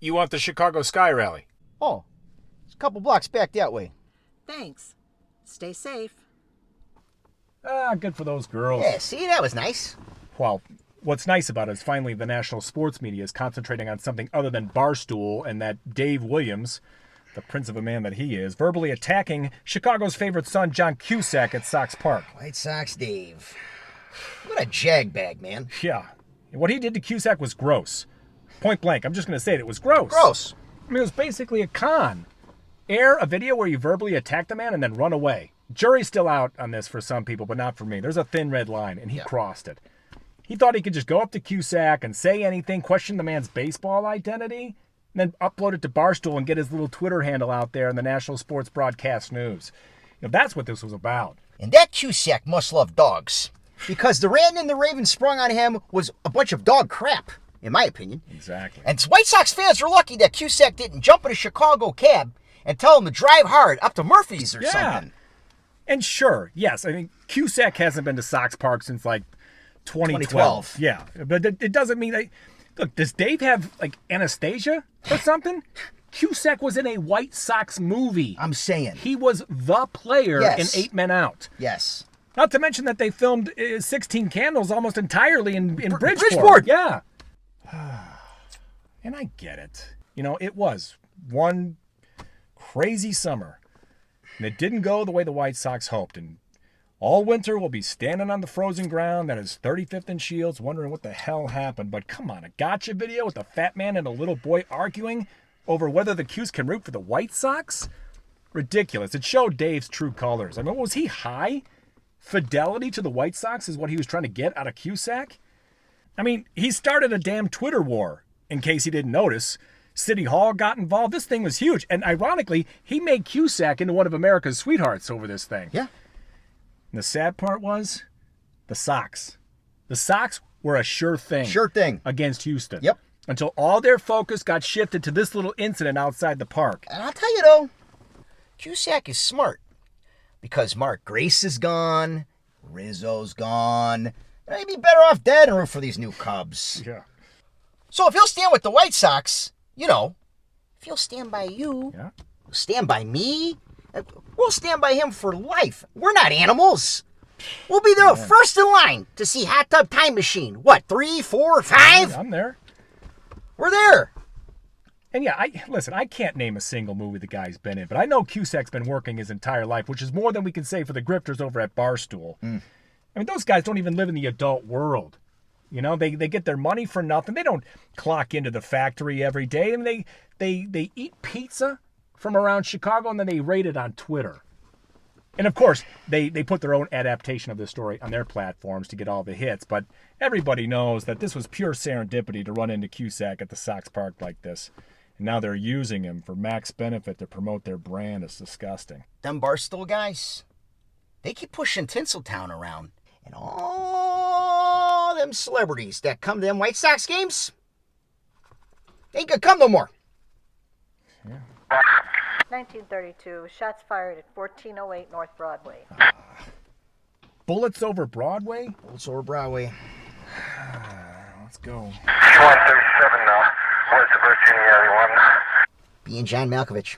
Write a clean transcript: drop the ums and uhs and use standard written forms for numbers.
You want the Chicago Sky Rally? Oh, it's a couple blocks back that way. Thanks. Stay safe. Good for those girls. Yeah, see, that was nice. Well, what's nice about it is finally the national sports media is concentrating on something other than Barstool and that Dave Williams, the prince of a man that he is, verbally attacking Chicago's favorite son, John Cusack, at Sox Park. White Sox Dave. What a jagbag, man. Yeah. What he did to Cusack was gross. Point blank. I'm just going to say it was gross. Gross. I mean, it was basically a con. Air a video where you verbally attack the man and then run away. Jury's still out on this for some people, but not for me. There's a thin red line, and he crossed it. He thought he could just go up to Cusack and say anything, question the man's baseball identity, and then upload it to Barstool and get his little Twitter handle out there in the national sports broadcast news. You know, that's what this was about. And that Cusack must love dogs, because the rat and the raven sprung on him was a bunch of dog crap, in my opinion. Exactly. And White Sox fans are lucky that Cusack didn't jump in a Chicago cab and tell him to drive hard up to Murphy's or something. And sure, yes, I mean, Cusack hasn't been to Sox Park since, 2012. Yeah, but it doesn't mean look, does Dave have, anesthesia or something? Cusack was in a White Sox movie. I'm saying. He was the player in 8 Men Out. Yes. Not to mention that they filmed 16 Candles almost entirely in Bridgeport. Bridgeport! Yeah. And I get it. You know, it was one crazy summer. And it didn't go the way the White Sox hoped. And all winter we'll be standing on the frozen ground that is 35th and Shields wondering what the hell happened. But come on, a gotcha video with a fat man and a little boy arguing over whether the Cuse can root for the White Sox? Ridiculous. It showed Dave's true colors. I mean, was he high? Fidelity to the White Sox is what he was trying to get out of Cusack? I mean, he started a damn Twitter war, in case he didn't notice. City Hall got involved. This thing was huge. And ironically, he made Cusack into one of America's sweethearts over this thing. Yeah. And the sad part was the Sox. The Sox were a sure thing. Sure thing. Against Houston. Yep. Until all their focus got shifted to this little incident outside the park. And I'll tell you, though, Cusack is smart. Because Mark Grace is gone. Rizzo's gone. And he'd be better off dead and root for these new Cubs. Yeah. So if he'll stand with the White Sox, if he'll stand by you, stand by me, we'll stand by him for life. We're not animals. We'll be there first in line to see Hot Tub Time Machine. What, 3, 4, 5? I'm there. We're there. And yeah, I can't name a single movie the guy's been in, but I know Cusack's been working his entire life, which is more than we can say for the grifters over at Barstool. I mean, those guys don't even live in the adult world. You know, they get their money for nothing. They don't clock into the factory every day. I mean, they eat pizza from around Chicago and then they rate it on Twitter. And of course, they put their own adaptation of this story on their platforms to get all the hits. But everybody knows that this was pure serendipity to run into Cusack at the Sox Park like this. And now they're using him for max benefit to promote their brand. It's disgusting. Them Barstool guys, they keep pushing Tinseltown around. And all them celebrities that come to them White Sox games ain't gonna come no more. Yeah. 1932. Shots fired at 1408 North Broadway. Bullets over Broadway? Bullets over Broadway. Let's go. 137 now. What's the first inning, everyone? Being John Malkovich.